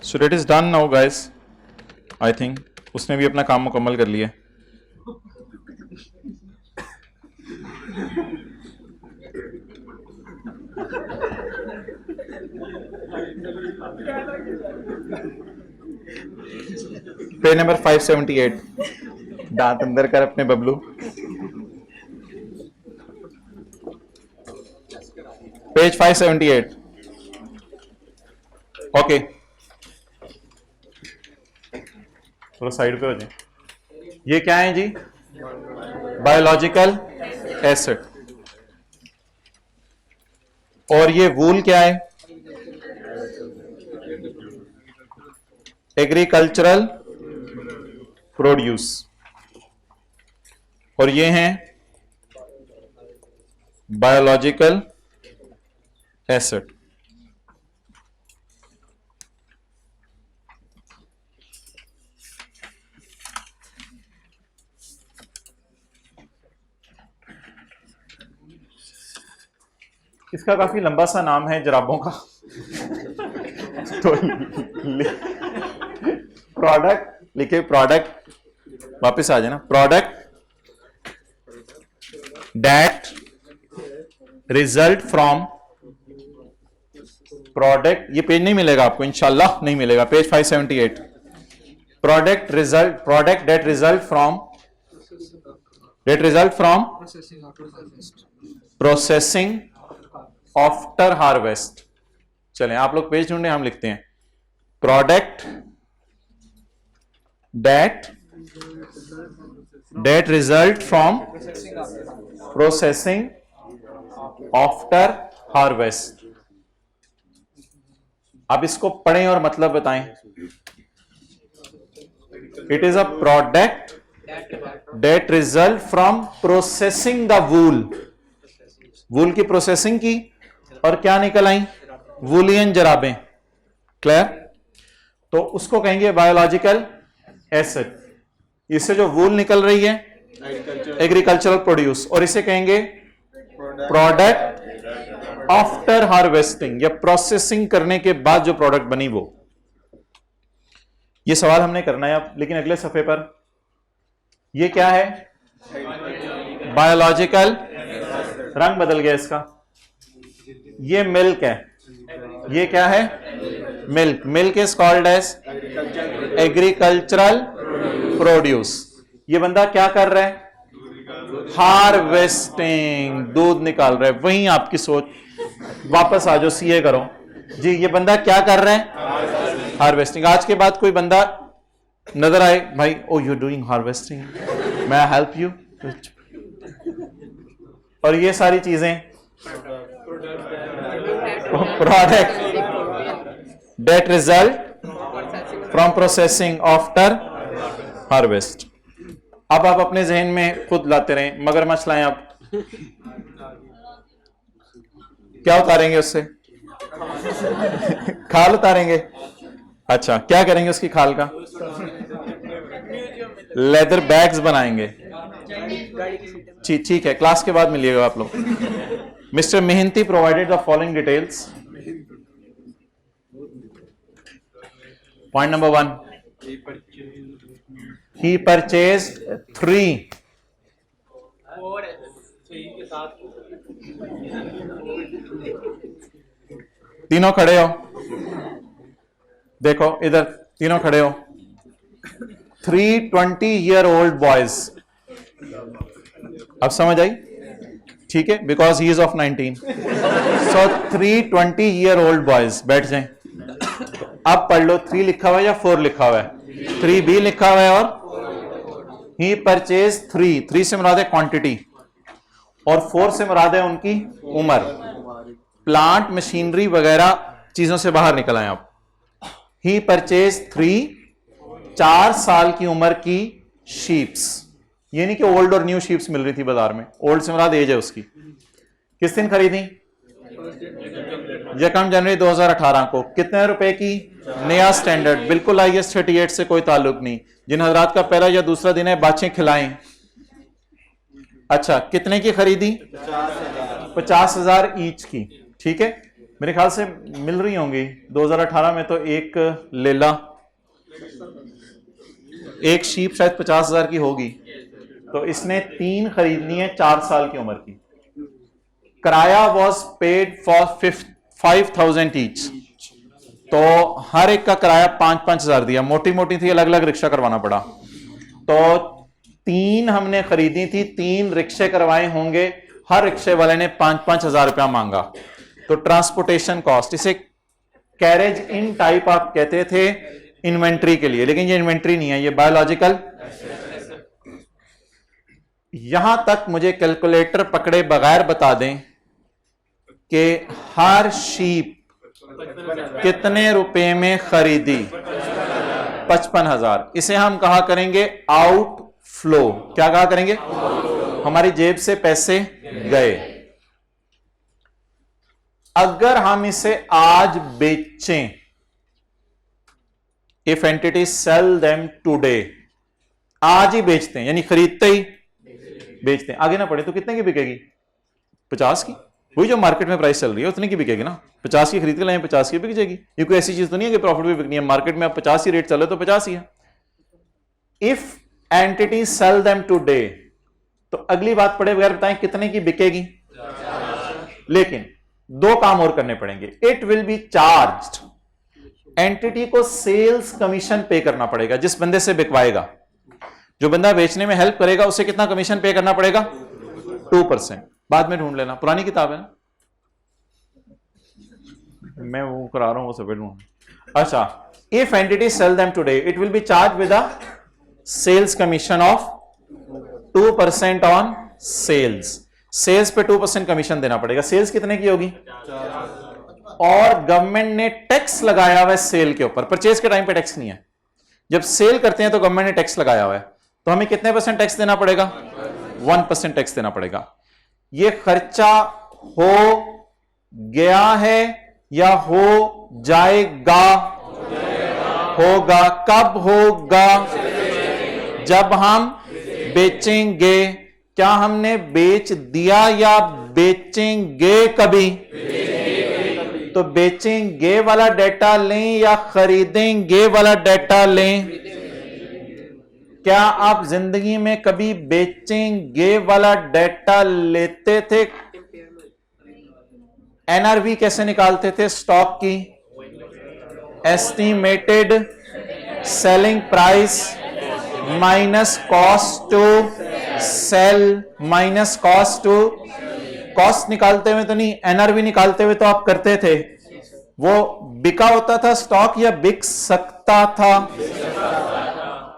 So it is done now guys, I think उसने भी अपना काम मुकम्मल कर लिया। पेज नंबर 578, दांत अंदर कर अपने बबलू। पेज 578, ओके थोड़ा साइड पे हो जाए। ये क्या है जी? Biological acid. और ये वूल क्या है? Agricultural produce. और ये हैं बायोलॉजिकल एसिड। इसका काफी लंबा सा नाम है जराबों का तो प्रोडक्ट लिखे, प्रोडक्ट वापस आ जाना, product that result from, product, ये पेज नहीं मिलेगा आपको, इंशाल्लाह नहीं मिलेगा, page 578, product result, product that result from processing after harvest. चलें आप लोग पेज ढूंढे, हम लिखते हैं product that result from processing after harvest. आप इसको पढ़ें और मतलब बताएं। It is a product that result from processing the wool, wool की प्रोसेसिंग की और क्या निकल आई? वूलियन जराबें। क्लियर? तो उसको कहेंगे बायोलॉजिकल एसिड। इससे जो वूल निकल रही है एग्रीकल्चरल प्रोड्यूस, और इसे कहेंगे प्रोडक्ट आफ्टर हार्वेस्टिंग, या प्रोसेसिंग करने के बाद जो प्रोडक्ट बनी वो। ये सवाल हमने करना है अब, लेकिन अगले सफे पर। ये क्या है? बायोलॉजिकल, रंग बदल गया इसका। ये मिल्क है, ये क्या है? Milk. Milk is called as agricultural produce. ये बंदा क्या कर रहा है? हार्वेस्टिंग, दूध निकाल रहा है। वहीं आपकी सोच, वापस आ जाओ, सीए करो जी। ये बंदा क्या कर रहा है? हार्वेस्टिंग। आज के बाद कोई बंदा नजर आए, भाई ओ यू डूइंग हार्वेस्टिंग, मैं हेल्प यू, और ये सारी चीजें product that result from processing after harvest. अब आप अपने जहन में खुद लाते रहें। मगरमच्छ लाएं आप, क्या उतारेंगे उससे? खाल उतारेंगे। अच्छा, क्या करेंगे उसकी खाल का? लेदर बैग्स बनाएंगे। ठीक है, क्लास के बाद मिलिएगा आप लोग। मिस्टर मेहनती provided the following details. Point number 1, he purchased 3 तीनों खड़े हो, देखो इधर तीनों खड़े हो। 3 20-year-old boys। अब समझ आई? ठीक है, because he is of 19। So 3 20-year-old boys। बैठ जाएं। अब पढ़ लो, 3 लिखा हुआ है या 4 लिखा हुआ है? 3 भी लिखा हुआ है। और ही परचेज 3 से मुराद है क्वांटिटी, और 4 से मुराद है उनकी उम्र। प्लांट मशीनरी वगैरह चीजों से बाहर निकल आए आप। ही परचेज 3 4 साल की उम्र की शीप्स। ये नहीं कि ओल्ड और न्यू शीप्स मिल रही थी बाजार में, ओल्ड से मुराद एज है उसकी। किस दिन खरीदी? 1 जनवरी 2018 को। कितने रुपए की? नया स्टैंडर्ड, बिल्कुल IS 38 से कोई ताल्लुक नहीं। जिन हजरात का पहला या दूसरा दिन है, बाचें खिलाएं। अच्छा, कितने की खरीदी? 50,000 ईच की। ठीक है, मेरे ख्याल से मिल रही होंगी 2018 में तो एक लेला, एक शीप शायद 50,000 की होगी, तो इसने 3 खरीदनी है 4 साल की उम्र की। किराया वॉज पेड फॉर 5,000 ईच, तो हर एक का किराया 5,000 दिया। मोटी मोटी थी, अलग अलग रिक्शा करवाना पड़ा, तो 3 हमने खरीदी थी, 3 रिक्शे करवाए होंगे, हर रिक्शे वाले ने 5,000 रुपया मांगा। तो ट्रांसपोर्टेशन कॉस्ट, इसे कैरेज इन टाइप आप कहते थे इन्वेंट्री के लिए, लेकिन ये इन्वेंट्री नहीं है, ये बायोलॉजिकल। यहां तक मुझे कैलकुलेटर पकड़े बगैर बता दें कि हर शीप कितने रुपए में खरीदी, 55,000। इसे हम कहा करेंगे आउटफ्लो। क्या कहा करेंगे? हमारी जेब से पैसे गए। अगर हम इसे आज बेचें, if entity sell them today, आज ही बेचते हैं, यानी खरीदते ही बेचते हैं, आगे ना पड़े, तो कितने की बिकेगी? 50 की। वही जो मार्केट में प्राइस चल रही है उतने की बिकेगी ना। 50 की खरीद के लाए, 50 की बिक जाएगी। ये कोई ऐसी चीज तो नहीं है कि प्रॉफिट भी बिकनी है। मार्केट में अब 50 ही रेट चल रहा है तो 50 ही है। If entity sell them today, तो अगली बात पड़े बगैर बताएं कितने की बिकेगी। लेकिन 2 काम और करने पड़ेंगे। It will B charged, entity को सेल्स कमीशन पे करना पड़ेगा। जिस बंदे से बिकवाएगा, जो बंदा बेचने में हेल्प करेगा, उसे कितना कमीशन पे करना पड़ेगा? 2%। बाद में ढूंढ लेना, पुरानी किताब है ना, मैं वो करा रहा हूं, वो सब ढूंढ। अच्छा, if entity sell them today, it will be charge with a sales commission of 2% on sales. Sales पे 2% कमीशन देना पड़ेगा। सेल्स कितने की होगी? और गवर्नमेंट ने टैक्स लगाया हुआ है सेल के ऊपर। परचेज के टाइम पे टैक्स नहीं है, जब सेल करते हैं तो गवर्नमेंट ने टैक्स लगाया हुआ है। तो हमें कितने % टैक्स देना पड़ेगा? 1% टैक्स देना पड़ेगा। ये खर्चा हो गया है या हो जाएगा? होगा। कब होगा? जब हम बेचेंगे। क्या हमने बेच दिया या बेचेंगे कभी? तो बेचेंगे वाला डेटा लें या खरीदेंगे वाला डेटा लें? क्या आप जिंदगी में कभी बेचेंगे वाला डेटा लेते थे? एनआरवी कैसे निकालते थे स्टॉक की? Estimated selling price minus cost to sell minus cost to. Cost निकालते हुए तो नहीं, एनआरवी निकालते हुए तो आप करते थे। वो बिका होता था स्टॉक या बिक सकता था?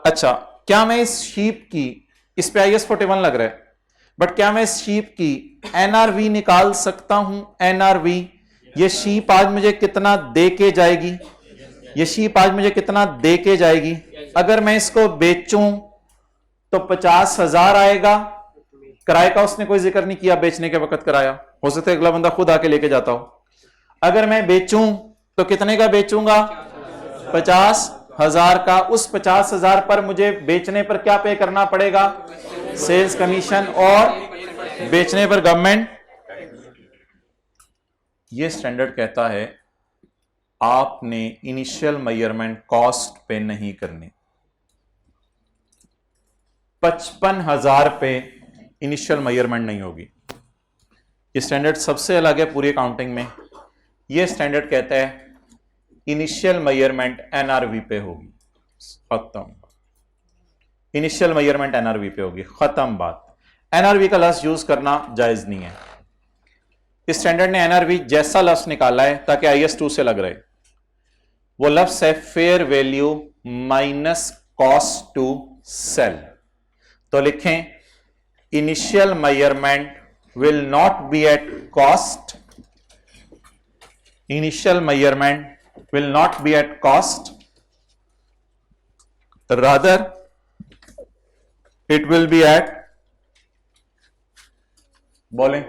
अच्छा, क्या मैं इस शीप की, इस पे IS 41 लग रहा है, बट क्या मैं इस शीप की एनआरवी निकाल सकता हूं? एनआरवी, ये शीप आज मुझे कितना दे के जाएगी? ये शीप आज मुझे कितना दे के जाएगी? अगर मैं इसको बेचूं तो 50,000 आएगा। किराए का उसने कोई जिक्र नहीं किया, बेचने के वक्त किराया हो सकता है अगला बंदा खुद आके लेके जाता हो। अगर मैं बेचूं तो कितने का बेचूंगा? 50,000 का। उस 50,000 पर मुझे बेचने पर क्या पे करना पड़ेगा? सेल्स कमीशन, और बेचने पर गवर्नमेंट। यह स्टैंडर्ड कहता है आपने इनिशियल मेजरमेंट कॉस्ट पे नहीं करनी। 55,000 पे इनिशियल मेजरमेंट नहीं होगी। ये स्टैंडर्ड सबसे अलग है पूरी अकाउंटिंग में। ये स्टैंडर्ड कहता है इनिशियल मेजरमेंट एनआरवी पे होगी। खत्म। इनिशियल मेजरमेंट एनआरवी पे होगी, खत्म बात। एनआरवी का लफ्ज यूज करना जायज नहीं है। इस स्टैंडर्ड ने एनआरवी जैसा लफ्ज निकाला है ताकि IS 2 से लग रहे, वो लफ्ज है fair value minus cost to sell. तो लिखें initial measurement will not be at cost, initial measurement will not be at cost, rather it will be at, बोलें,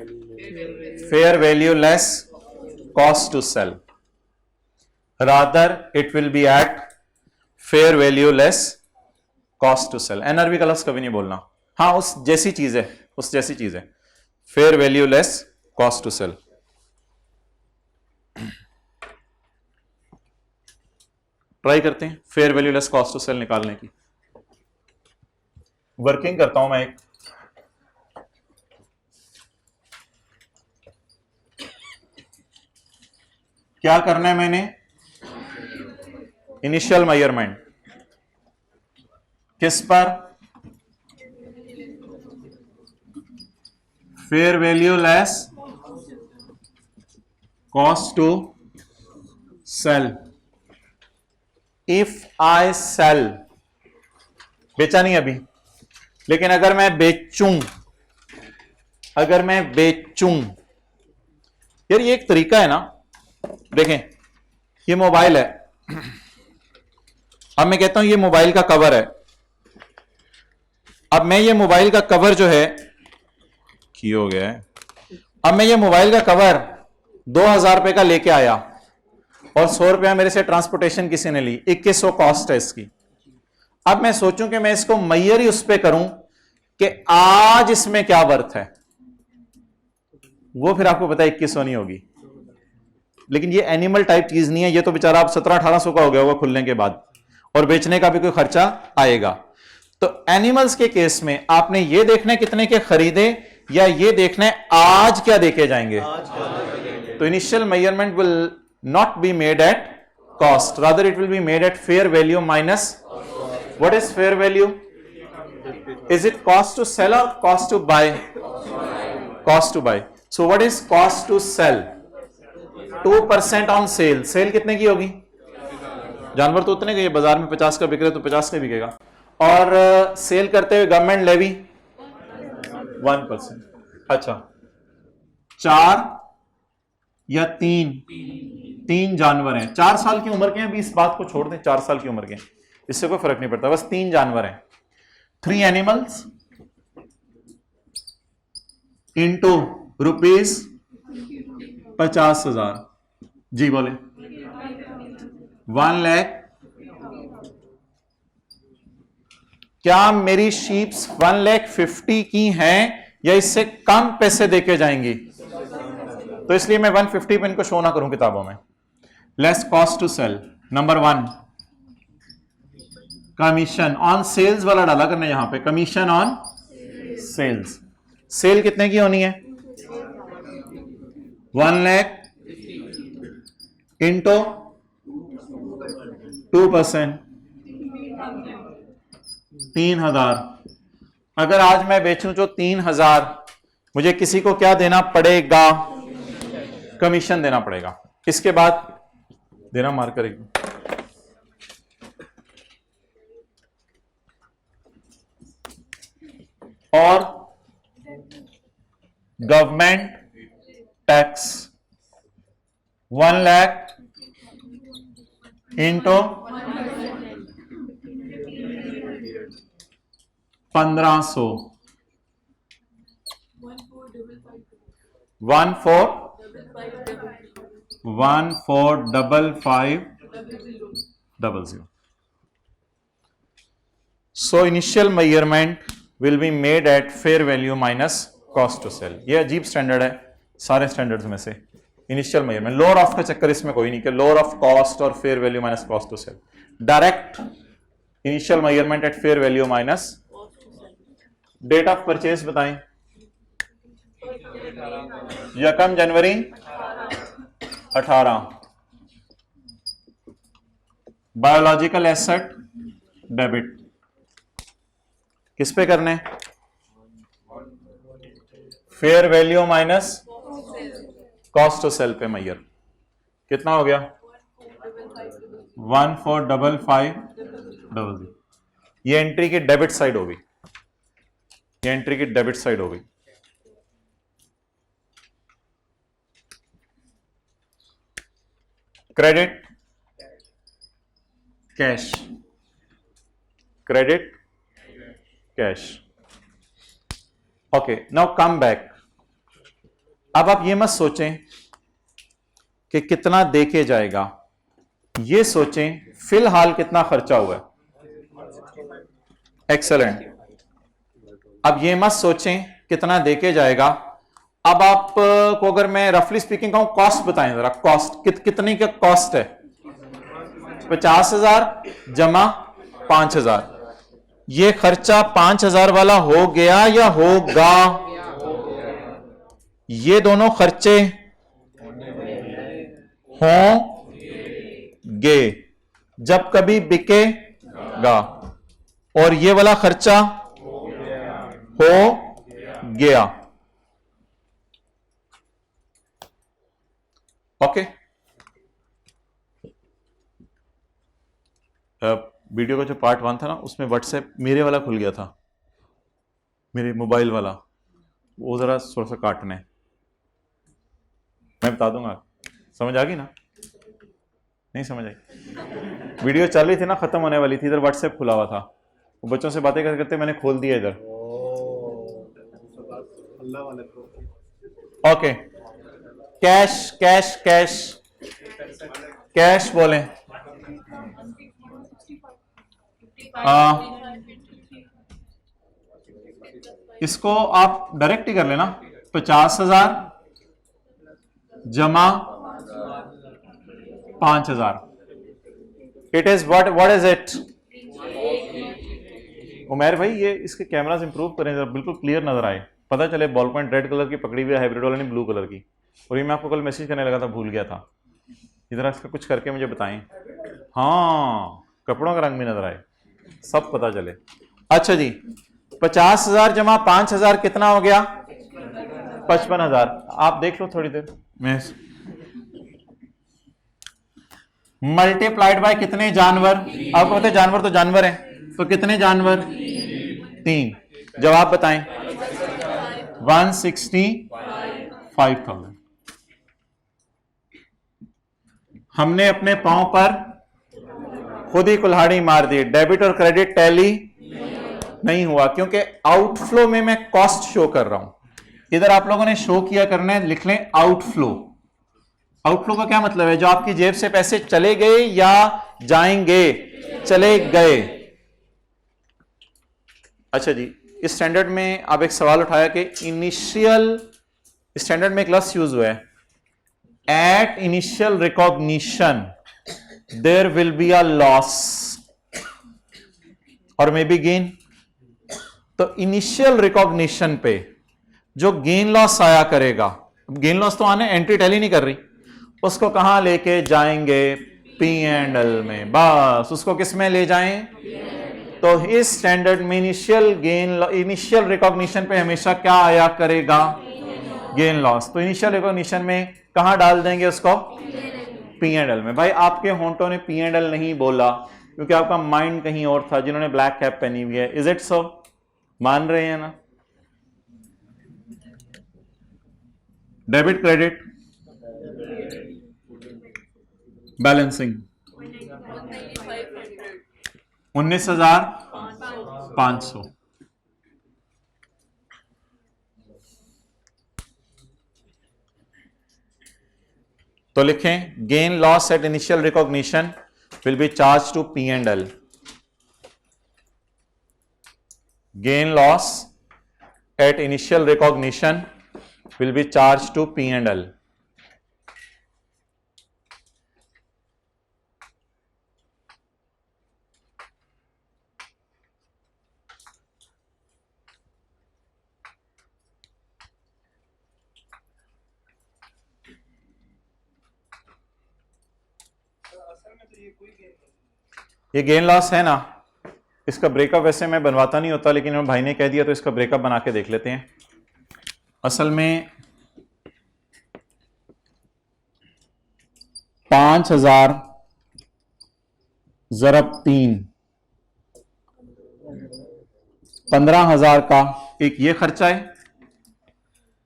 fair value less cost to sell, rather it will be at fair value less cost to sell। NRV का लफ्ज कभी नहीं बोलना। हाँ, उस जैसी चीज है, उस जैसी चीज है, fair value less cost to sell। Try करते हैं fair value less cost to sell निकालने की। वर्किंग करता हूं मैं एक, क्या करना है मैंने, इनिशियल मेजरमेंट किस पर, fair value less cost to sell. If I sell, बेचा नहीं अभी, लेकिन अगर मैं बेचूं, यार ये एक तरीका है ना, देखें ये मोबाइल है, अब मैं कहता हूं ये मोबाइल का कवर है, अब मैं ये मोबाइल का कवर जो है की हो गया है, अब मैं ये मोबाइल का कवर 2000 रुपए का लेके आया और 100 रुपया मेरे से ट्रांसपोर्टेशन किसी ने ली, 2100 कॉस्ट है इसकी। अब मैं सोचूं कि मैं इसको मैयर ही उस पे करूं कि आज इसमें क्या वर्थ है, वो फिर आपको पता है 2100 नहीं होगी। लेकिन ये एनिमल टाइप चीज नहीं है, ये तो बेचारा आप 1700-1800 का हो गया होगा खुलने के बाद, और बेचने का भी कोई खर्चा आएगा। तो एनिमल्स के केस में आपने ये देखना है कितने के खरीदे, या ये देखना है आज क्या देके जाएंगे। तो initial measurement will not be made at cost, rather it will be made at fair value minus, what is fair value, is it cost to sell और cost to buy, cost to buy. So what is cost to sell, 2% on sale, sale कितने की होगी, जानवर तो उतने के, बाजार में 50 का बिक रहे तो 50 का बिकेगा, और सेल करते हुए गवर्नमेंट लेवी 1%। अच्छा 4 या 3 जानवर हैं, 4 साल की उम्र के हैं, अभी इस बात को छोड़ दें, 4 साल की उम्र के हैं, इससे कोई फर्क नहीं पड़ता, बस 3 जानवर हैं, 3 एनिमल्स इंटू ₹50,000। जी बोले 1 लाख। क्या मेरी शीप्स 1,50,000 की हैं या इससे कम पैसे देके जाएंगी, तो इसलिए मैं 150 पे इनको शो ना करूं किताबों में। Less cost to sell, number 1 commission on sales वाला डाला करना यहां पे, कमीशन ऑन सेल्स। सेल कितने की होनी है, 1 लाख इंटू 2%, 3,000। अगर आज मैं बेचूं जो 3,000, मुझे किसी को क्या देना पड़ेगा, कमीशन देना पड़ेगा। इसके बाद देना मार करेगी, और government tax 1 lakh into 1,500, 145500। So initial measurement will be made at fair value minus cost to sell। ये अजीब स्टैंडर्ड है सारे स्टैंडर्ड्स में से, इनिशियल मेजरमेंट। लोअर ऑफ का चक्कर इसमें कोई नहीं कि लोअर ऑफ कॉस्ट और fair value minus cost to sell, direct initial measurement at fair value minus. Date of purchase बताएं, 1 जनवरी 18। बायोलॉजिकल एसेट डेबिट किस पे करने, fair value minus cost to sell पे मैयर। कितना हो गया, 145500। ये एंट्री की डेबिट साइड होगी, ये एंट्री की डेबिट साइड होगी। Credit cash, credit cash. Okay now come back. अब आप ये मत सोचें कि कितना देके जाएगा, ये सोचें फिलहाल कितना खर्चा हुआ है। एक्सेलेंट। अब ये मत सोचें कितना देके जाएगा, अब आप को अगर मैं रफली स्पीकिंग कहूं कॉस्ट बताएं जरा, कॉस्ट कितने का कॉस्ट है, 50,000 जमा 5,000। ये खर्चा 5,000 वाला हो गया या होगा? ये दोनों खर्चे होंगे जब कभी बिकेगा, और ये वाला खर्चा हो गया। ओके, वीडियो का जो पार्ट 1 था ना, उसमें व्हाट्सएप मेरे वाला खुल गया था, मेरे मोबाइल वाला, वो जरा थोड़ा सा काटना है, मैं बता दूंगा। समझ आ गई ना? नहीं समझ आई? वीडियो चल रही थी ना, खत्म होने वाली थी, इधर व्हाट्सएप खुला हुआ था, वो बच्चों से बातें करते करते मैंने खोल दिया इधर। Okay, cash cash cash cash बोलें। इसको आप डायरेक्ट ही कर लेना, 50,000 जमा 5,000। It is what is it? Umer भाई, ये इसके कैमरास इंप्रूव करें जरा, बिल्कुल क्लियर नजर आए, पता चले बॉल पॉइंट रेड कलर की पकड़ी हुई है, हाइब्रिड वाला नहीं ब्लू कलर की। और ये मैं आपको कल मैसेज करने लगा था, भूल गया था। इधर इसका कुछ करके मुझे बताएं। हाँ, कपड़ों का रंग भी नजर आए, सब पता चले। अच्छा जी, 50,000 जमा 5,000 कितना हो गया? 55,000। आप देख लो थोड़ी देर में, मल्टीप्लाइड बाय कितने जानवर? आपको पता है जानवर तो जानवर हैं, तो कितने जानवर? 3। जवाब बताएं। 165,000। हमने अपने पांव पर खुद ही कुल्हाड़ी मार दी। डेबिट और क्रेडिट टैली नहीं हुआ, क्योंकि आउटफ्लो में मैं कॉस्ट शो कर रहा हूं। इधर आप लोगों ने शो किया करना है, लिख लें आउटफ्लो। आउटफ्लो का क्या मतलब है? जो आपकी जेब से पैसे चले गए या जाएंगे? चले गए। अच्छा जी, इस स्टैंडर्ड में आप एक सवाल उठाया कि इनिशियल, स्टैंडर्ड में एक लफ्ज यूज हुआ है, at initial recognition there will be a loss और मे बी गेन। तो इनिशियल रिकॉग्निशन पे जो गेन लॉस आया करेगा, गेन लॉस तो आने, एंट्री टैली नहीं कर रही, उसको कहां लेके जाएंगे? P&L में। बस उसको किस में ले जाएं? तो इस स्टैंडर्ड में इनिशियल गेन, इनिशियल रिकॉग्निशन पे हमेशा क्या आया करेगा? Gain loss. तो इनिशियल रिकॉग्निशन में कहां डाल देंगे उसको? P&L में। भाई आपके होंठों ने P&L नहीं बोला क्योंकि आपका माइंड कहीं और था, जिन्होंने ब्लैक कैप पहनी हुई है। Is it so? मान रहे हैं ना? Debit credit balancing 19,500। तो लिखें gain loss at initial recognition will be charge to P&L। Gain loss at initial recognition will be charged to P&L। ये गेन लॉस है ना, इसका ब्रेकअप वैसे मैं बनवाता नहीं होता, लेकिन भाई ने कह दिया तो इसका ब्रेकअप बना के देख लेते हैं। असल में 5,000 ज़रब 3, 15,000 का एक ये खर्चा है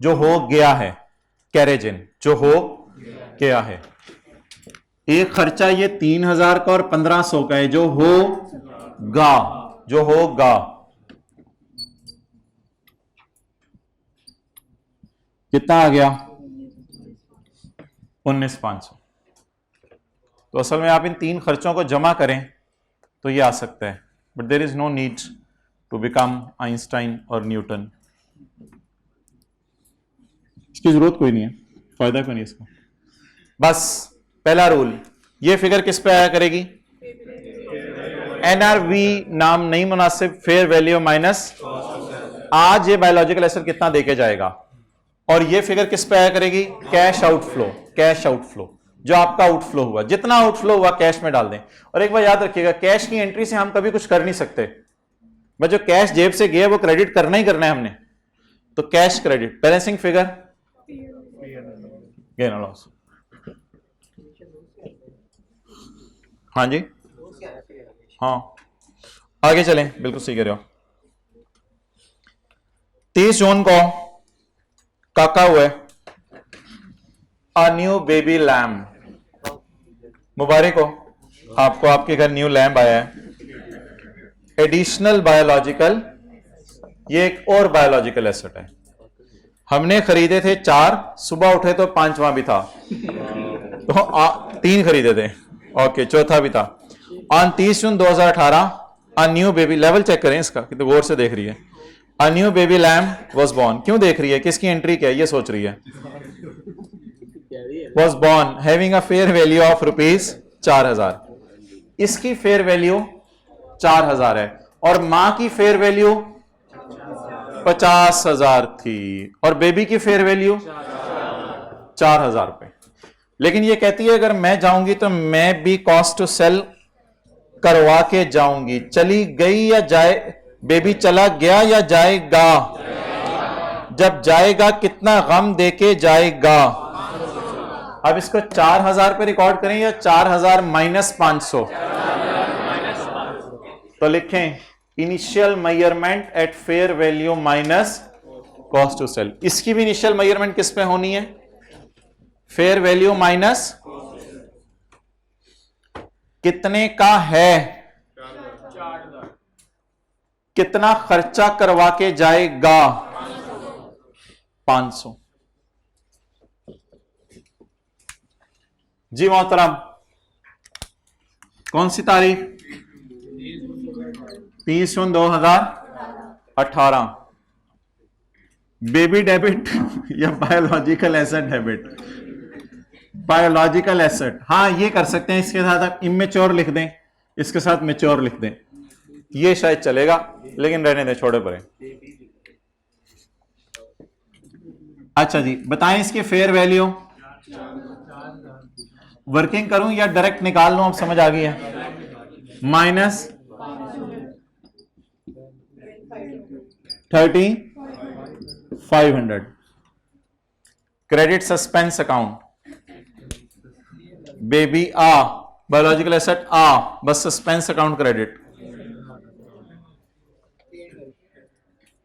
जो हो गया है, कैरेज इन जो हो गया है। एक खर्चा ये 3,000 का और 1,500 का है जो होगा, जो होगा। कितना आ गया? 19,500। तो असल में आप इन 3 खर्चों को जमा करें तो ये आ सकता है, but there is no need to become Einstein और न्यूटन। इसकी जरूरत कोई नहीं है, फायदा कोई नहीं इसका। बस पहला रूल, ये फिगर किस पे आया करेगी? एनआरवी नाम नहीं मुनासिब, फेयर वैल्यू माइनस। आज ये बायोलॉजिकल एसेट कितना देके जाएगा, और ये फिगर किस पे आया करेगी? Cash outflow. कैश आउटफ्लो, जो आपका आउटफ्लो हुआ, जितना आउटफ्लो हुआ कैश में डाल दें। और एक बार याद रखिएगा, कैश की एंट्री से हम कभी कुछ कर नहीं सकते, बस जो कैश जेब से गया वो क्रेडिट करना ही करना है हमने। तो cash credit, balancing figure gain और लॉस। हाँ जी, हाँ आगे चलें, बिल्कुल सही कह रहे हो। 30 जून को काका हुए, अ न्यू बेबी लैम्ब। मुबारक हो आपको, आपके घर न्यू लैम्ब आया है। एडिशनल बायोलॉजिकल, ये एक और बायोलॉजिकल एसेट है। हमने खरीदे थे 4, सुबह उठे तो 5वां भी था, तो 3 खरीदे थे, ओके, चौथा भी था। On 30 June 2018 a new baby, level check करें इसका, कितने गौर से देख रही है। A new baby lamb was born. क्यों देख रही है, किसकी एंट्री क्या है ये सोच रही है। Was born having a fair value of ₹4000। इसकी फेयर वैल्यू 4000 है, और मां की फेयर वैल्यू 50,000 थी, और बेबी की फेयर वैल्यू 4000 रुपए। लेकिन ये कहती है अगर मैं जाऊंगी तो मैं भी कॉस्ट टू सेल करवा के जाऊंगी। चली गई या जाए, बेबी चला गया या जाएगा? जब जाएगा कितना गम देके जाएगा? अब इसको 4000 पे रिकॉर्ड करें या 4000 माइनस 500? तो लिखें initial measurement at fair value minus cost to sell. इसकी भी इनिशियल मेजरमेंट किस पे होनी है? फेयर वैल्यू माइनस कितने का है, कितना खर्चा करवा के जाएगा? 500। जी मोहतरम, कौन सी तारीख? 30 जून 2018। बेबी डेबिट या biological asset debit? Biological asset, हाँ ये कर सकते हैं। इसके साथ आप इमेच्योर लिख दें, इसके साथ मैच्योर लिख दें, ये शायद चलेगा, लेकिन रहने दें, छोड़े पड़े। अच्छा जी, बताएं इसकी फेयर वैल्यू। वर्किंग करूं या डायरेक्ट निकाल लूं? अब समझ आ गई है। Minus 3500 credit suspense account. Baby आ, बायोलॉजिकल एसेट आ, बस सस्पेंस अकाउंट क्रेडिट।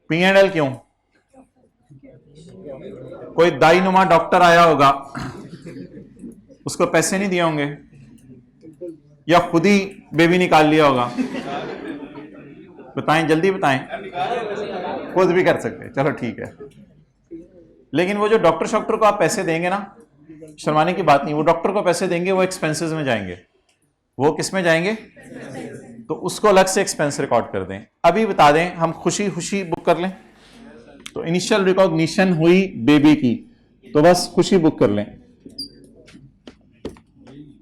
P&L क्यों? कोई दाई नुमा डॉक्टर आया होगा, उसको पैसे नहीं दिए होंगे, या खुद ही बेबी निकाल लिया होगा? बताएं, जल्दी बताएं। खुद भी कर सकते हैं, चलो ठीक है। लेकिन वो जो डॉक्टर शॉक्टर को आप पैसे देंगे ना, शर्माने की बात नहीं, वो डॉक्टर को पैसे देंगे, वो एक्सपेंसेस में जाएंगे। वो किस में जाएंगे? तो उसको अलग से एक्सपेंस रिकॉर्ड कर दें। अभी बता दें, हम खुशी खुशी बुक कर लें। तो इनिशियल रिकॉग्निशन हुई बेबी की, तो बस खुशी बुक कर लें।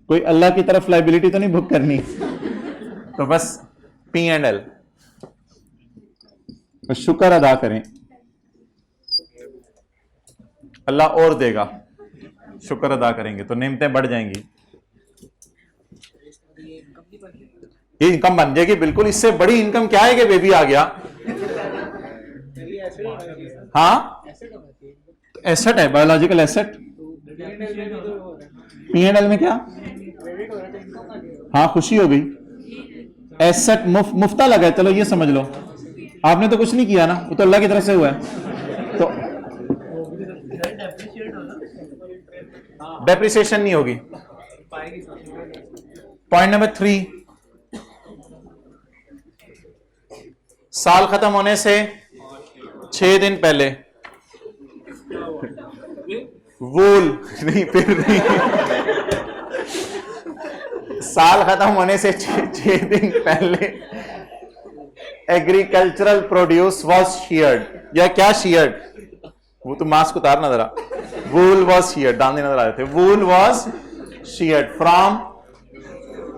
कोई अल्लाह की तरफ लाइबिलिटी तो नहीं बुक करनी, तो बस P&L, तो शुक्र अदा करें, अल्लाह और देगा। शुक्र अदा करेंगे तो नेमतें बढ़ जाएंगी, ये इनकम बन जाएगी। बिल्कुल, इससे बड़ी इनकम क्या है कि बेबी आ गया। हाँ, एसेट है, बायोलॉजिकल एसेट। P&L में क्या? हाँ, खुशी हो गई, एसेट मुफ्ता लगा है, चलो ये समझ लो। आपने तो कुछ नहीं किया ना, वो तो अल्लाह की तरफ से हुआ है। तो डेप्रिसिएशन नहीं होगी। पॉइंट नंबर 3, साल खत्म होने से 6 दिन पहले वूल नहीं, फिर नहीं, साल खत्म होने से 6 दिन पहले एग्रीकल्चरल प्रोड्यूस वॉज शेयर्ड, या क्या शेयर्ड? वो तो मास्क उतारना जरा। वूल वॉज शेयर्ड, दाने नजर आ रहे थे। Wool was sheared from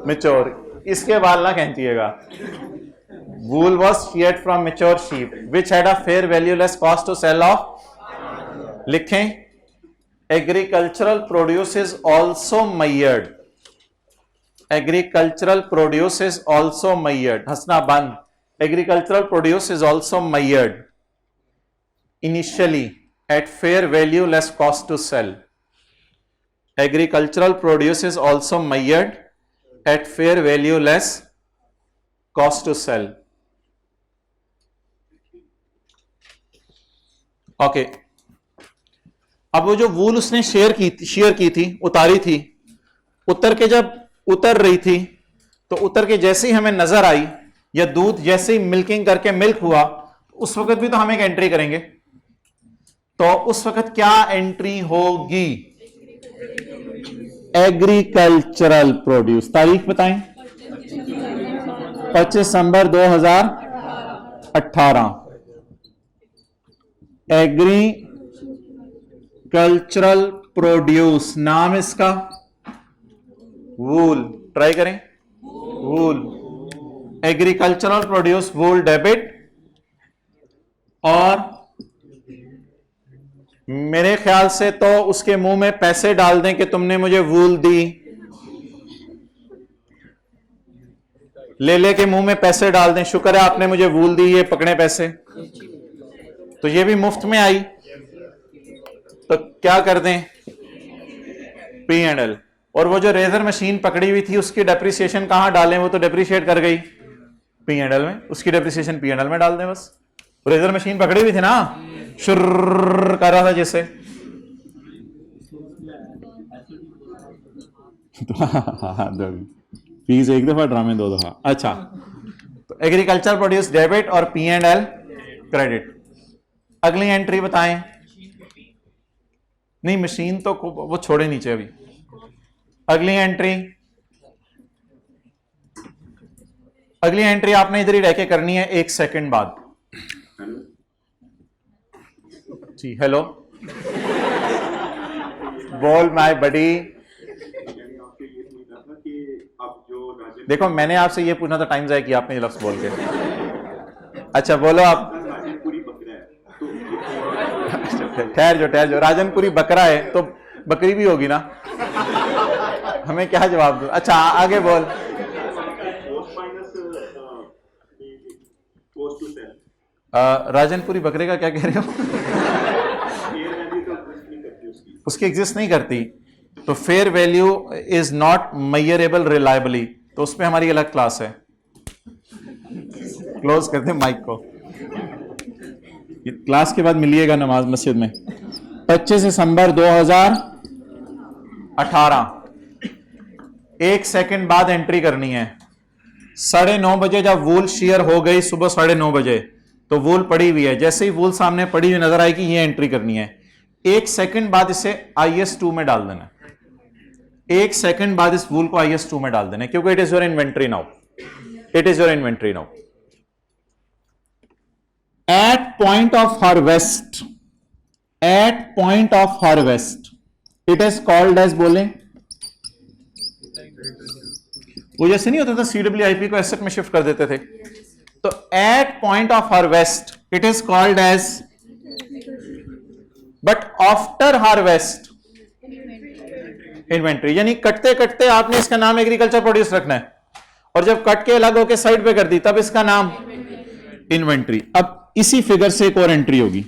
mature, इसके बाल ना खींचिएगा। Wool was sheared from mature sheep which had a fair value less cost to sell off. लिखें agricultural produce is also measured. Agricultural produce is also measured, हंसना बंद। Agricultural produce is also measured initially at fair value less cost to sell. Agricultural produce is also measured at fair value less cost to sell. Okay. अब वो जो वूल उसने share की थी, उतारी थी, उतर के जब उतर रही थी तो उतर के जैसे ही हमें नजर आई या दूध जैसे ही मिल्किंग करके मिल्क हुआ, उस वक्त भी तो हम एक एंट्री करेंगे। तो उस वक्त क्या एंट्री होगी? Agricultural produce. तारीख बताएं। 25 दिसंबर 2018। एग्रीकल्चरल प्रोड्यूस, नाम इसका वूल। ट्राई करें, वूल। एग्रीकल्चरल प्रोड्यूस वूल डेबिट, और मेरे ख्याल से तो उसके मुंह में पैसे डाल दें कि तुमने मुझे वूल दी। ले के मुंह में पैसे डाल दें, शुक्र है आपने मुझे वूल दी, ये पकड़े पैसे। तो ये भी मुफ्त में आई, तो क्या कर दें? P&L। और वो जो रेजर मशीन पकड़ी हुई थी उसकी डेप्रिसिएशन कहां डालें? वो तो डेप्रिशिएट कर गई P&L में, उसकी डेप्रिसिएशन P&L में डाल दें बस। रेजर मशीन पकड़ी हुई थी ना, शुर्र कर रहा था जैसे। फीस एक दफा, ड्रामे 2 दफा। अच्छा, तो एग्रीकल्चर प्रोड्यूस डेबिट और P&L क्रेडिट। अगली एंट्री बताएं। नहीं, मशीन तो वो छोड़े नीचे अभी। अगली एंट्री आपने इधर ही रह के करनी है 1 सेकंड बाद। जी हेलो, बोल माय बडी। देखो मैंने आपसे ये पूछना था, टाइम जाए कि आपने ये लफ्ज बोल के। अच्छा बोलो आप। ठहर जो राजनपुरी बकरा है तो बकरी भी होगी ना, हमें क्या जवाब दो। अच्छा आगे बोल। राजनपुरी बकरे का क्या कह रहे हो? उसकी एग्जिस्ट नहीं करती, तो fair value is not measurable reliably, तो उस पर हमारी अलग क्लास है। क्लोज करते हैं माइक को। क्लास के बाद मिलिएगा नमाज मस्जिद में। 25 दिसंबर 2018। 1 सेकंड बाद एंट्री करनी है। 9:30 बजे जब वूल शेयर हो गई, सुबह 9:30 बजे, तो वूल पड़ी हुई है। जैसे ही वूल सामने पड़ी हुई नजर आएगी, ये एंट्री करनी है। 1 सेकंड बाद इसे IS2 में डाल देना। 1 सेकंड बाद इस वूल को IS2 में डाल देना, क्योंकि it is your inventory now. It is your inventory now. At point of harvest, it is called as, बोले वो जैसे नहीं होता था CWIP को एसेट में शिफ्ट कर देते थे, तो at point of harvest it is called as, but after harvest inventory. यानी कटते कटते आपने इसका नाम एग्रीकल्चर प्रोड्यूस रखना है, और जब कट के अलग होकर साइड पे कर दी तब इसका नाम इन्वेंट्री। अब इसी फिगर से एक और एंट्री होगी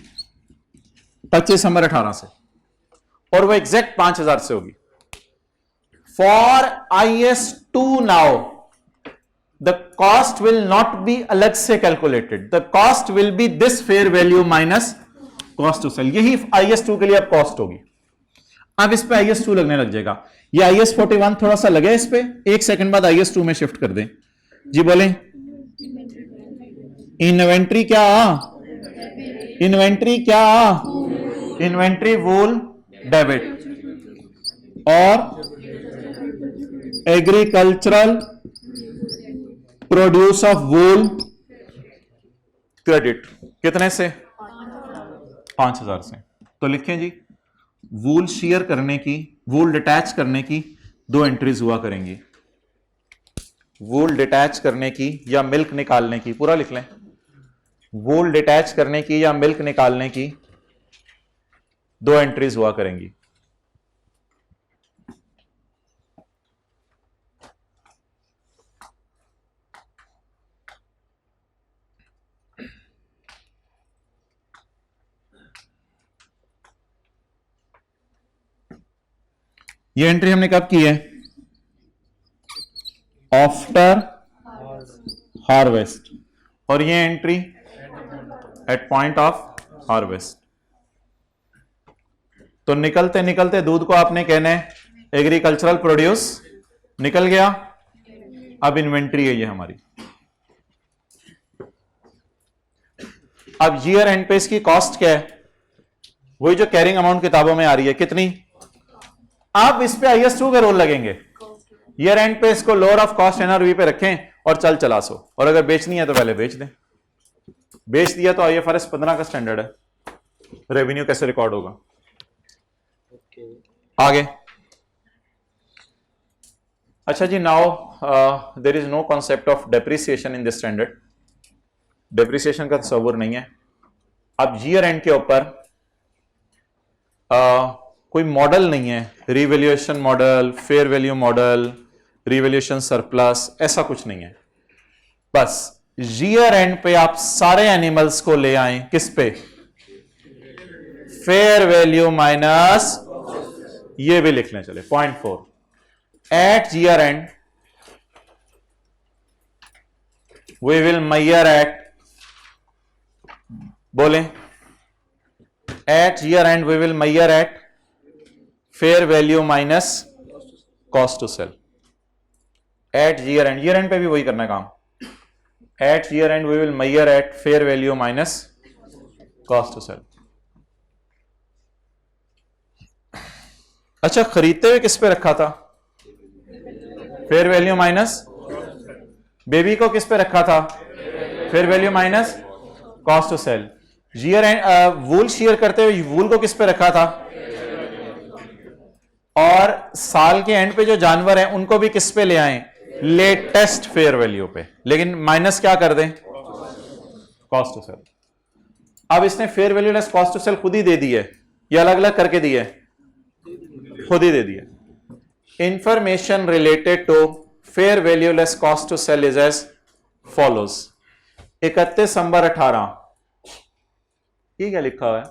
25 दिसंबर 18 से, और वो एग्जैक्ट 5000 से होगी। For IS2 now the cost will not be अलग से calculated, the cost will be this fair value minus cost to sell. यही IS2 के लिए अब कॉस्ट होगी। अब इस पे IS2 लगने लग जाएगा। ये IS41 थोड़ा सा लगे इस पे, 1 सेकंड बाद IS2 में शिफ्ट कर दें। जी बोले। इन्वेंट्री क्या? इन्वेंट्री वूल डेबिट, और agricultural produce of wool credit. कितने से? 5000 से। तो लिखें जी, वूल शेयर करने की, वूल डिटैच करने की 2 एंट्रीज हुआ करेंगी। वूल डिटैच करने की या मिल्क निकालने की, पूरा लिख लें, वूल डिटैच करने की या मिल्क निकालने की 2 एंट्रीज हुआ करेंगी। ये एंट्री हमने कब की है? आफ्टर हार्वेस्ट, और ये entry eight point of harvest. तो निकलते निकलते दूध को आपने कहना है एग्रीकल्चरल प्रोड्यूस, निकल गया, अब इन्वेंट्री है ये हमारी। अब ईयर एंड पे इसकी कॉस्ट क्या है? वही जो कैरिंग अमाउंट किताबों में आ रही है, कितनी? आप इस पे IS2 के रोल लगेंगे। ईयर एंड पे इसको लोअर ऑफ कॉस्ट NRV पे रखें और चल चला सो, और अगर बेचनी है तो पहले बेच दें। बेच दिया तो IFRS 15 का स्टैंडर्ड है, रेवेन्यू कैसे रिकॉर्ड होगा? आगे अच्छा जी, now there is no concept of depreciation in this standard. Depreciation का तस्वुर नहीं है। अब ईयर एंड के ऊपर कोई मॉडल नहीं है, revaluation model, fair value model, revaluation surplus, ऐसा कुछ नहीं है। बस ईयर एंड पे आप सारे एनिमल्स को ले आए, किस पे? फेयर वैल्यू माइनस, ये भी लिख लें, चले point 4। At year end we will measure at, बोलें, at year end we will measure at fair value minus cost to sell. At year end पे भी वही करना है काम। At year end we will measure at fair value minus cost to sell. अच्छा, खरीदते हुए किस पे रखा था? Fair value minus. बेबी को किस पे रखा था? Fair value minus cost to sell. Year end wool shear करते हुए वूल को किस पे रखा था? और साल के एंड पे जो जानवर हैं उनको भी किस पे ले आए? लेटेस्ट फेयर वैल्यू पे, लेकिन माइनस क्या कर दें? Cost to sell. अब इसने fair value less cost to sell खुद ही दे दी है या अलग अलग करके दी है? खुद ही दे दी है। Information related to fair value less cost to sell is as follows. 31 दिसंबर 18, ये क्या लिखा हुआ है?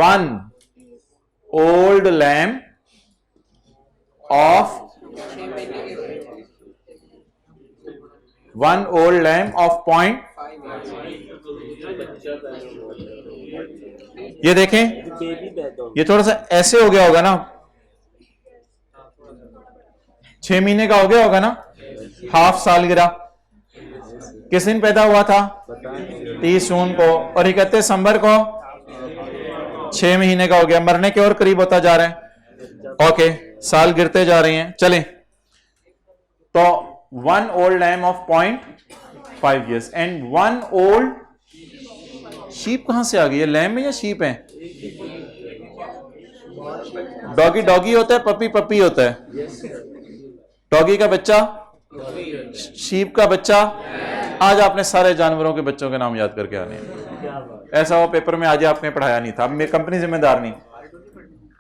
1 old lamb of 1 old lamb of point, ये देखें, ये थोड़ा सा ऐसे हो गया होगा ना, 6 महीने का हो गया होगा ना, हाफ साल गिरा। किस दिन पैदा हुआ था? 30 जून को, और 31 दिसंबर को 6 महीने का हो गया, मरने के और करीब होता जा रहा है। ओके, साल गिरते जा रहे हैं। चलें, तो 1 old lamb of 0.5 years and 1 old sheep कहां से आ गई है? लैम है या शीप है? डॉगी डॉगी होता है, पपी पपी होता है। डॉगी का बच्चा, शीप का बच्चा। आज आपने सारे जानवरों के बच्चों के नाम याद करके आने हैं। ऐसा वो पेपर में आज आपने पढ़ाया नहीं था। अब मैं कंपनी जिम्मेदार नहीं,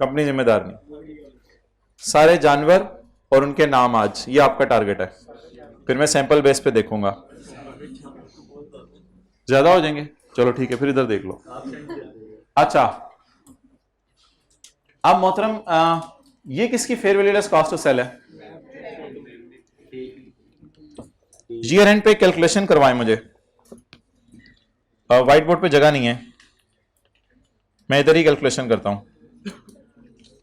कंपनी जिम्मेदार नहीं, सारे जानवर और उनके नाम आज, ये आपका टारगेट है। फिर मैं सैंपल बेस पे देखूंगा। ज्यादा हो जाएंगे? चलो ठीक है, फिर इधर देख लो। अच्छा, अब मोहतरम, ये किसकी fair value less cost of sell है? ईयर एंड पे कैलकुलेशन करवाएं मुझे। व्हाइट बोर्ड पे जगह नहीं है, मैं इधर ही कैलकुलेशन करता हूं।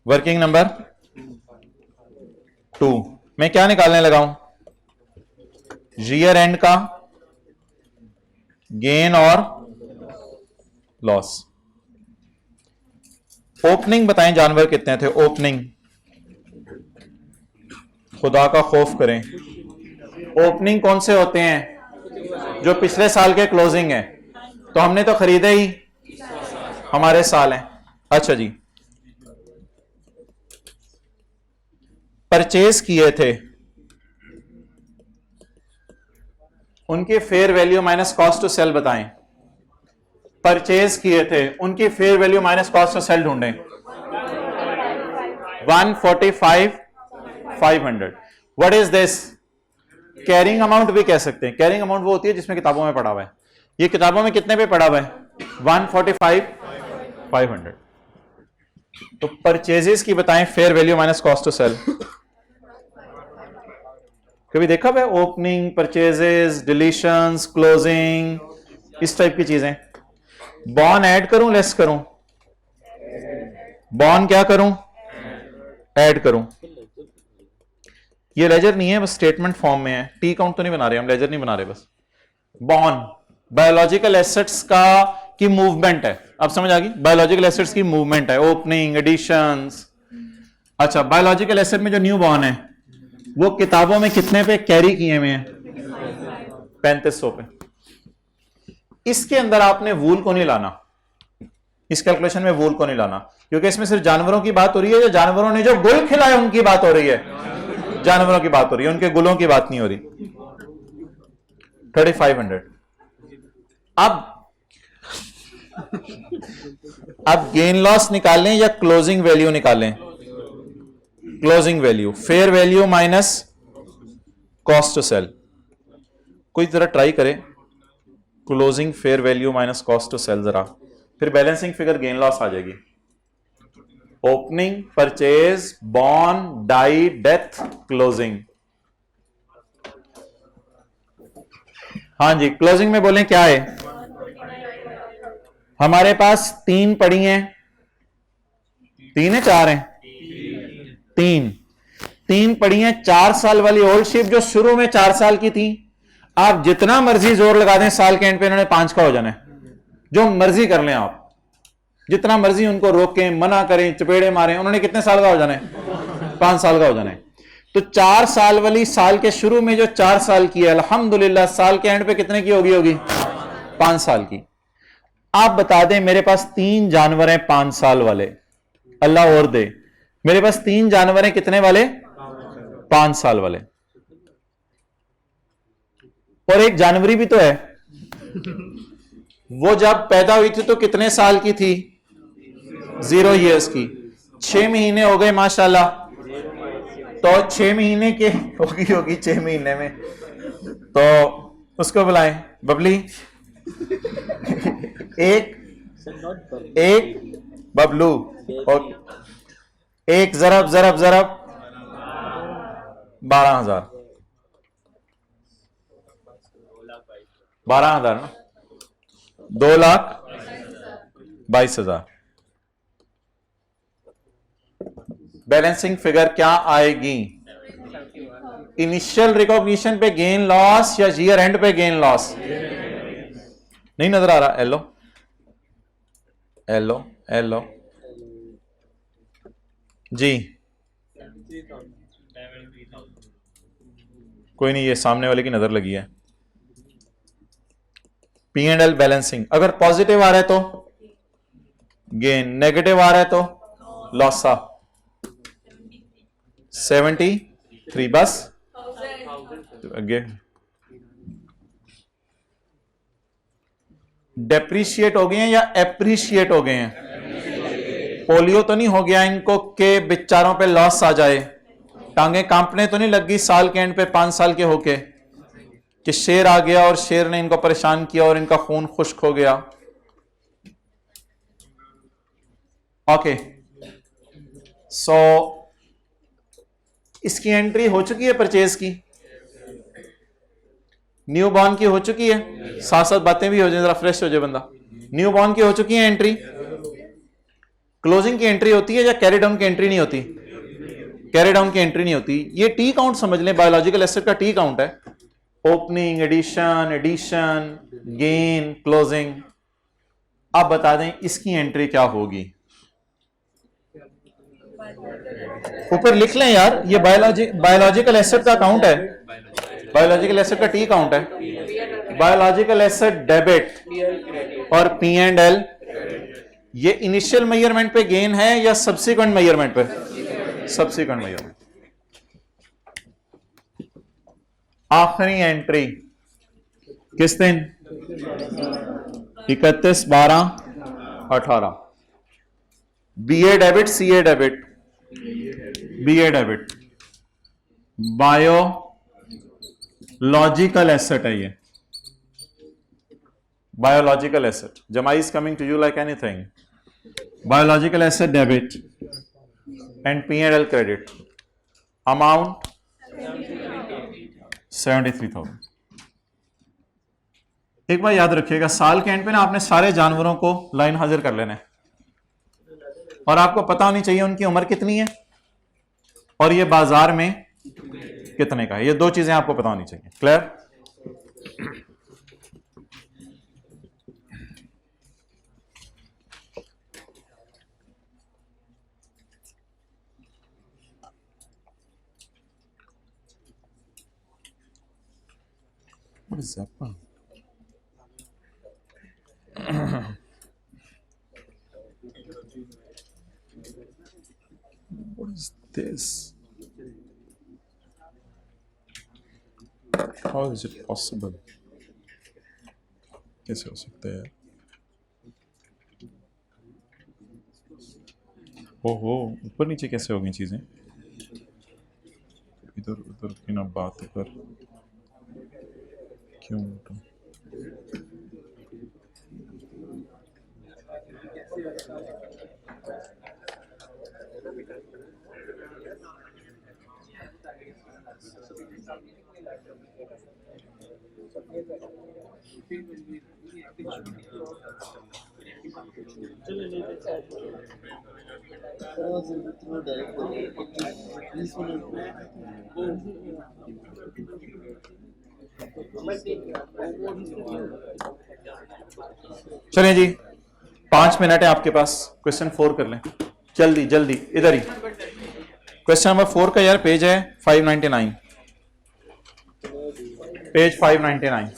वर्किंग नंबर 2 मैं क्या निकालने लगा हूं? ईयर एंड का गेन और लॉस। ओपनिंग बताएं, जानवर कितने थे? ओपनिंग, खुदा का खौफ करें। ओपनिंग कौन से होते हैं? जो पिछले साल के क्लोजिंग है। तो हमने तो खरीदे ही, हमारे साल हैं। अच्छा जी, परचेज किए थे उनके fair value minus cost to sell बताएं। परचेज किए थे, उनकी fair value minus cost to sell ढूंढें। 145 500। What is this? Carrying amount भी कह सकते हैं। कैरिंग अमाउंट वो होती है जिसमें किताबों में पड़ा हुआ है। ये किताबों में कितने पे पड़ा हुआ है? 145 500। तो परचेजेस की बताएं fair value minus cost to sell. कभी देखा है? ओपनिंग, परचेजेस, डिलीशंस, क्लोजिंग, इस टाइप की चीजें। बॉन ऐड करूं लेस करूं? बॉन क्या करूं? ऐड करूं। ये लेजर नहीं है, बस स्टेटमेंट फॉर्म में है। टी काउंट तो नहीं बना रहे हम, लेजर नहीं बना रहे बस। बॉन बायोलॉजिकल एसेट्स का की मूवमेंट है। अब समझ आ गई? बायोलॉजिकल एसेट्स की मूवमेंट है, ओपनिंग, एडिशंस। अच्छा, बायोलॉजिकल एसेट में जो न्यू बॉर्न है वो किताबों में कितने पे कैरी किए हुए हैं? 3500 पे। इसके अंदर आपने वूल को नहीं लाना, इस कैलकुलेशन में वूल को नहीं लाना, क्योंकि इसमें सिर्फ जानवरों की बात हो रही है। जो जानवरों ने जो गुल खिलाए उनकी बात हो रही है, जानवरों की बात हो रही है, उनके गुलों की बात नहीं हो रही। 3500। अब गेन लॉस निकालें या क्लोजिंग वैल्यू निकालें? Closing value, fair value minus cost to sell. कोई जरा ट्राई करे closing fair value minus cost to sell जरा, फिर बैलेंसिंग फिगर गेन लॉस आ जाएगी। Opening, purchase, born, die, death, closing. हाँ जी, क्लोजिंग में बोलें क्या है? हमारे पास 3 पड़ी हैं। 3 है 4 हैं? 3 पड़ी हैं। 4 साल वाली ओल्ड शिप जो शुरू में 4 साल की थी, आप जितना मर्जी जोर लगा दें, साल के एंड पे इन्होंने 5 का हो जाना है। जो मर्जी कर लें आप, जितना मर्जी उनको रोकें, मना करें, चपेड़े मारें, उन्होंने कितने साल का हो जाना है? 5 साल का हो जाना है। तो 4 साल वाली साल के शुरू में जो 4 साल की है, अल्हम्दुलिल्लाह साल के एंड पे कितने की होगी? 5 साल की। आप बता दें मेरे पास 3 जानवर हैं 5 साल वाले, अल्लाह और दे, मेरे पास 3 जानवर हैं कितने वाले? 5 साल वाले। और एक जानवरी भी तो है। वो जब पैदा हुई थी तो कितने साल की थी? 0 ईयर्स की। 6 महीने हो गए माशाल्लाह। तो 6 महीने के होगी 6 महीने में, तो उसको बुलाएं बबली। एक बबलू और एक जरब 12,000। 12,000 ना, 2,22,000। बैलेंसिंग फिगर क्या आएगी? इनिशियल रिकॉग्निशन पे गेन लॉस या ईयर एंड पे गेन लॉस? नहीं नजर आ रहा? एलो जी, कोई नहीं, ये सामने वाले की नजर लगी है। पी एंड एल बैलेंसिंग, अगर पॉजिटिव आ रहा है तो गेन, नेगेटिव आ रहा है तो लॉसा। 73 बस। डेप्रीशिएट हो गए हैं या एप्रीशिएट हो गए हैं? पोलियो तो नहीं हो गया इनको के बेचारों पे लॉस आ जाए? टांगे कांपने तो नहीं लग गई साल के एंड पे 5 साल के होके कि शेर आ गया और शेर ने इनको परेशान किया और इनका खून खुश्क हो गया? ओके, सो इसकी एंट्री हो चुकी है, परचेज की, न्यू बॉर्न की हो चुकी है। साथ साथ बातें भी हो जाए, जरा फ्रेश हो जाए बंदा। न्यू बॉर्न की हो चुकी है एंट्री। क्लोजिंग की एंट्री होती है या कैरी डाउन की एंट्री नहीं होती? कैरी डाउन की एंट्री नहीं होती। ये टी काउंट समझ लें, बायोलॉजिकल एसेट का टी काउंट है। Opening, addition, gain, closing. आप बता दें इसकी एंट्री क्या होगी? ऊपर लिख लें यार, ये बायोलॉजिकल एसेट का काउंट है, बायोलॉजिकल एसेट का टी काउंट है। बायोलॉजिकल एसेट डेबिट और पी एंड एल, ये इनिशियल मेजरमेंट पे गेन है या सब्सिक्वेंट मेजरमेंट पे? Subsequent measurement. आखिरी एंट्री किस दिन? 31, 12, 18। BA debit, CA debit, BA debit, biological asset है ये, बायोलॉजिकल एसेट। जमाई is coming to you like anything. Biological asset debit and P&L credit, amount 73,000। एक बार याद रखिएगा, साल के एंड पे ना आपने सारे जानवरों को लाइन हाजिर कर लेना है और आपको पता होनी चाहिए उनकी उम्र कितनी है और ये बाजार में कितने का है। ये दो चीजें आपको पता होनी चाहिए। Clear? What is that one? What is this? How is it possible? कैसे हो सकता है? ओहो, ऊपर नीचे कैसे हो गई चीजें? इधर उधर की ना बात कर, क्यों? चलें जी, 5 मिनट है आपके पास, क्वेश्चन 4 कर लें जल्दी जल्दी। इधर ही क्वेश्चन नंबर 4 का यार पेज है 599, पेज 599।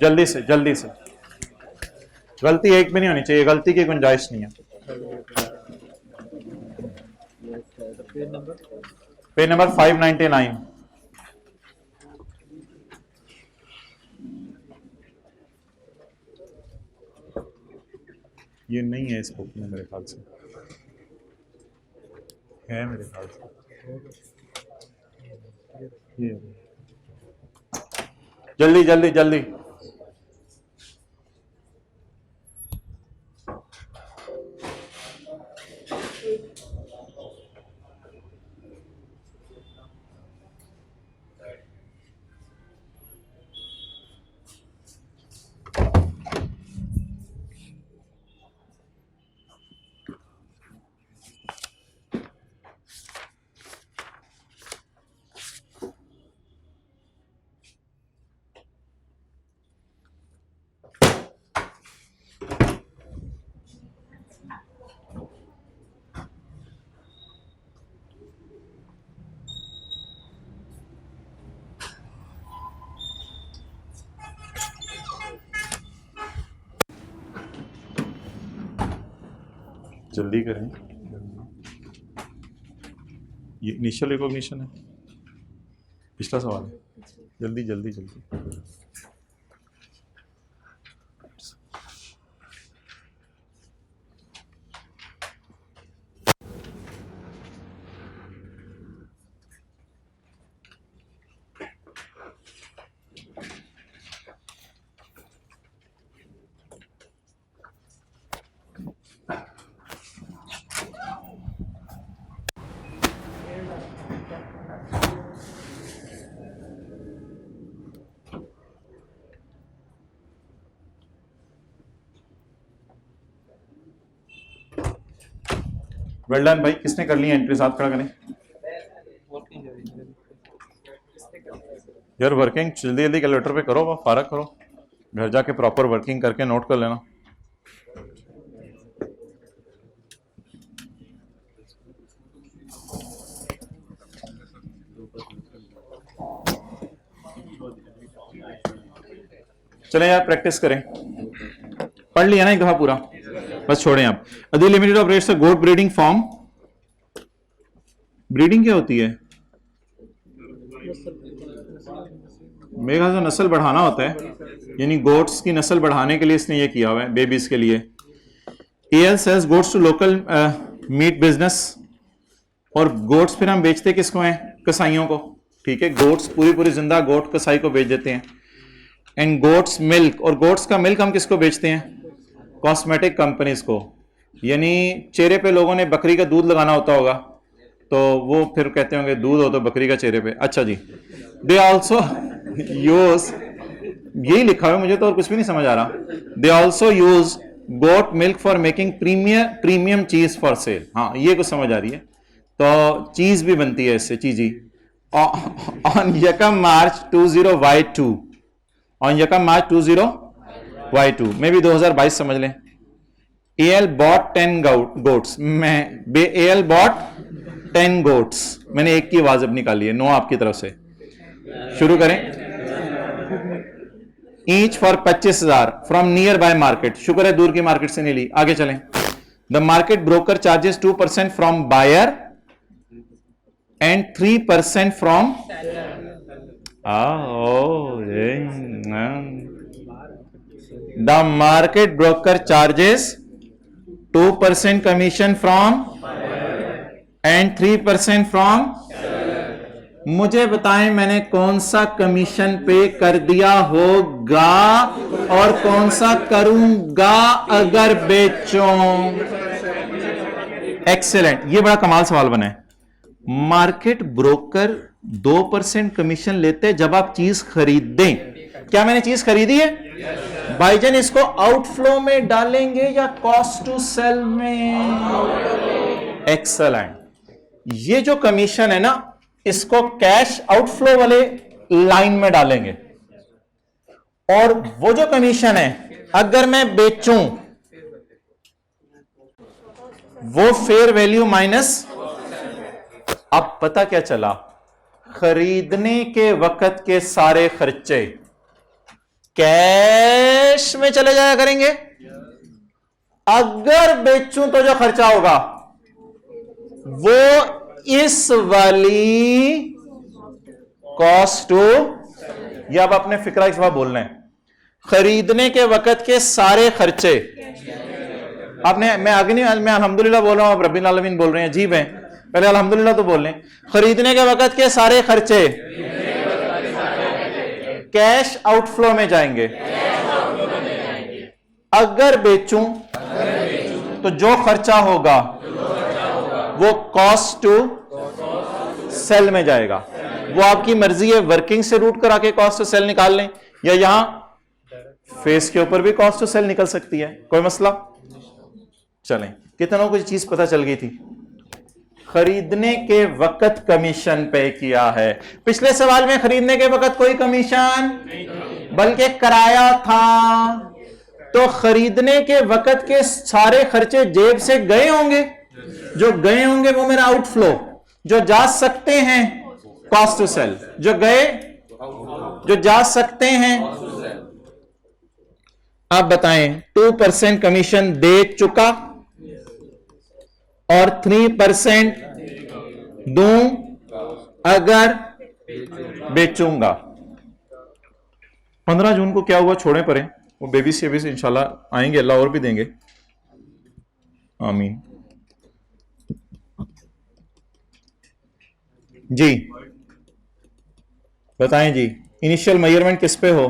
जल्दी से जल्दी से, गलती एक भी नहीं होनी चाहिए, गलती की गुंजाइश नहीं है। Page number 599। ये नहीं है इस बुक में मेरे ख्याल से, है मेरे ख्याल से ये। जल्दी जल्दी जल्दी। जल्दी करें, ये इनिशियल रिकॉग्निशन है, पिछला सवाल है। जल्दी जल्दी जल्दी। वेल डन भाई, किसने कर ली एंट्री? हाथ खड़ा करें यार। वर्किंग जल्दी जल्दी कैलकुलेटर पे करो, फारक करो, घर जाके प्रॉपर वर्किंग करके नोट कर लेना। चलें यार, प्रैक्टिस करें। पढ़ लिया ना एक दफा पूरा, बस छोड़ें आप। अदि लिमिटेड ऑपरेट्स अ गोट ब्रीडिंग फार्म। ब्रीडिंग क्या होती है? मेरे ख्याल से नस्ल बढ़ाना होता है, यानी गोट्स की नस्ल बढ़ाने के लिए इसने ये किया हुआ है, बेबीज के लिए। L sells goats to local meat business, और गोट्स फिर हम बेचते किसको हैं? कसाईयों को, ठीक है। गोट्स पूरी पूरी जिंदा गोट कसाई को बेच देते हैं। एंड गोट्स मिल्क, और गोट्स का मिल्क हम किसको बेचते हैं? कॉस्मेटिक कंपनीज को, यानी चेहरे पे लोगों ने बकरी का दूध लगाना होता होगा, तो वो फिर कहते होंगे दूध हो तो बकरी का चेहरे पे। अच्छा जी, दे ऑल्सो यूज, यही लिखा हुआ है, मुझे तो और कुछ भी नहीं समझ आ रहा। They also use goat milk for making premium cheese for sale. हाँ, ये कुछ समझ आ रही है। तो चीज भी बनती है इससे, चीजी। ऑन यकम मार्च 20Y2, ऑन यकम मार्च 20Y2 में भी 2022 समझ लें। L bought 10 goats, L bought 10 goats, मैंने एक की आवाज अब निकाली है, नो आपकी तरफ से। शुरू करें। Each for 25,000 from near by market, शुक्र है दूर की मार्केट से नहीं ली। आगे चलें। The market broker charges 2% from buyer and 3% from, the market broker charges 2% commission from and 3% from. मुझे बताएं मैंने कौन सा कमीशन पे कर दिया होगा और कौन सा करूंगा अगर बेचूं? एक्सेलेंट, ये बड़ा कमाल सवाल बना है। मार्केट ब्रोकर 2% कमीशन लेते हैं जब आप चीज खरीदें। क्या मैंने चीज खरीदी है? भाईजान इसको आउटफ्लो में डालेंगे या कॉस्ट टू सेल में? एक्सेलेंट। ये जो कमीशन है ना, इसको कैश आउटफ्लो वाले लाइन में डालेंगे, और वो जो कमीशन है अगर मैं बेचूं, वो फेयर वैल्यू माइनस। अब पता क्या चला? खरीदने के वक्त के सारे खर्चे कैश में चले जाया करेंगे। अगर बेचूं तो जो खर्चा होगा वो इस वाली कॉस्ट टू, या अब अपने फिक्रा इस बार बोलना है, खरीदने के वक्त के सारे खर्चे। आपने, मैं आगे नहीं, मैं अल्हम्दुलिल्लाह बोल रहा हूं, आप रब्बिल आलमीन बोल रहे हैं। जी मैं पहले अल्हम्दुलिल्लाह तो बोल रहे हैं। खरीदने के वक्त के सारे खर्चे कैश आउटफ्लो में जाएंगे। अगर बेचूं तो जो खर्चा होगा वो कॉस्ट टू सेल में जाएगा। वो आपकी मर्जी है, वर्किंग से रूट करा के कॉस्ट टू सेल निकाल लें, या यहां फेस के ऊपर भी कॉस्ट टू सेल निकल सकती है, कोई मसला। चलें, कितनों को चीज पता चल गई थी? खरीदने के वक्त कमीशन पे किया है। पिछले सवाल में खरीदने के वक्त कोई कमीशन बल्कि कराया था। तो खरीदने के वक्त के सारे खर्चे जेब से गए होंगे, जो गए होंगे वो मेरा आउटफ्लो, जो जा सकते हैं कॉस्ट टू सेल, जो गए, जो जा सकते हैं। आप बताएं, 2% कमीशन दे चुका और 3% दूं अगर बेचूंगा। 15 जून को क्या हुआ छोड़े परे, वो बेबी से इंशाल्लाह आएंगे, अल्लाह और भी देंगे, आमीन जी। बताएं जी, इनिशियल मेजरमेंट किस पे हो?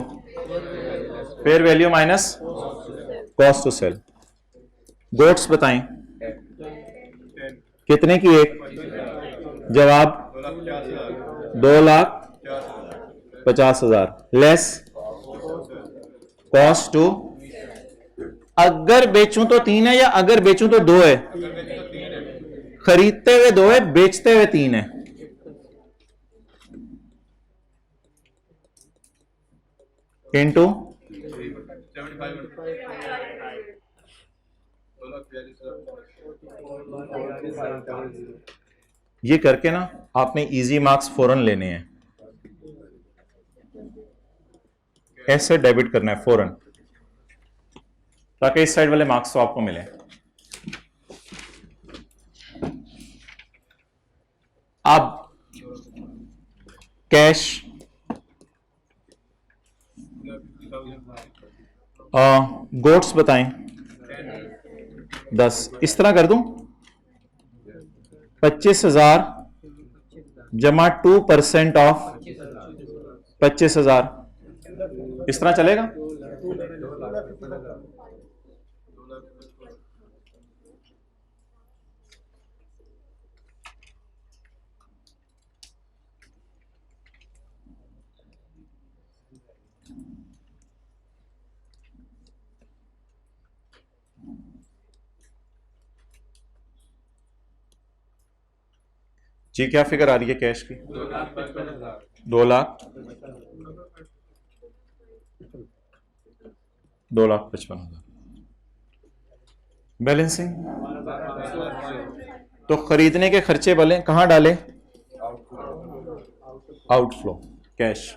Fair value minus cost to sell. Goats बताएं कितने की एक? जवाब 2,50,000 लेस कॉस्ट टू। अगर बेचूं तो 3 है या अगर बेचूं तो 2 है? खरीदते हुए 2 है, बेचते हुए 3 है। इनटू ये करके ना आपने इजी मार्क्स फौरन लेने हैं, ऐसे डेबिट करना है फौरन, ताकि इस साइड वाले मार्क्स तो आपको मिले। अब कैश गोट्स बताएं 10, इस तरह कर दूं 25,000 जमा 2% ऑफ 25,000, इस तरह चलेगा? जी क्या फिगर आ रही है कैश की? 2,55,000 बैलेंसिंग। तो खरीदने के खर्चे वाले कहां डाले? Outflow cash.